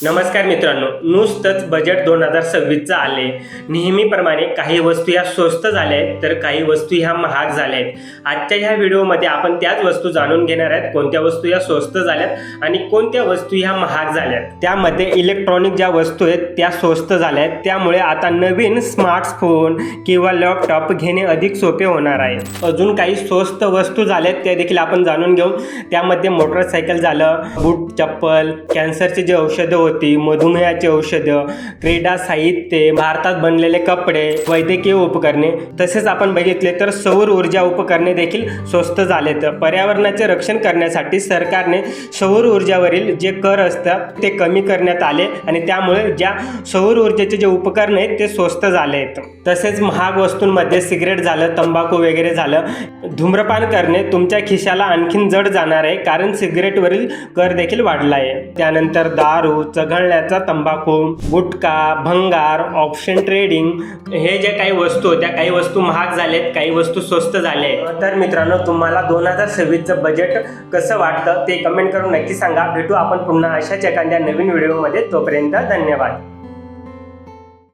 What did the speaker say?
नमस्कार मित्रांनो, नुसतंच बजेट 2026चं आले. नेहमीप्रमाणे काही वस्तू ह्या स्वस्त झाल्या आहेत तर काही वस्तू ह्या महाग झाल्या आहेत. आजच्या ह्या व्हिडिओमध्ये आपण त्याच वस्तू जाणून घेणार आहेत, कोणत्या वस्तू ह्या स्वस्त झाल्यात आणि कोणत्या वस्तू ह्या महाग झाल्यात. त्यामध्ये इलेक्ट्रॉनिक ज्या वस्तू आहेत त्या स्वस्त झाल्या आहेत, त्यामुळे आता नवीन स्मार्टफोन किंवा लॅपटॉप घेणे अधिक सोपे होणार आहे. अजून काही स्वस्त वस्तू झाल्यात त्या देखील आपण जाणून घेऊ. त्यामध्ये मोटरसायकल झालं, बूट, चप्पल, कॅन्सरचे जे औषधं होती, मधुमेहाची औषधं, क्रीडा साहित्य, भारतात बनलेले कपडे, वैद्यकीय उपकरणे, तसेच आपण बघितले तर सौर ऊर्जा उपकरणे देखील स्वस्त झालेत. पर्यावरणाचे रक्षण करण्यासाठी सरकारने सौर ऊर्जावरील जे कर असतात ते कमी करण्यात आले आणि त्यामुळे ज्या सौर ऊर्जेचे जे उपकरणे आहेत ते स्वस्त झाले आहेत. तसेच महाग वस्तूंमध्ये सिगरेट झालं, तंबाखू वगैरे झालं. धूम्रपान करणे तुमच्या खिशाला आणखीन जड जाणार आहे, कारण सिगरेटवरील कर देखील वाढला आहे. त्यानंतर दारू, चघळण्याचा तंबाखू, गुटखा, भंगार, ऑप्शन ट्रेडिंग, हे जे काही वस्तू त्या काही वस्तू महाग झालेत, काही वस्तू स्वस्त झाले. तर मित्रांनो, तुम्हाला 2026चं बजेट कसं वाटतं ते कमेंट करून नक्की सांगा. भेटू आपण पुन्हा अशाच एखाद्या नवीन व्हिडिओमध्ये. तोपर्यंत धन्यवाद.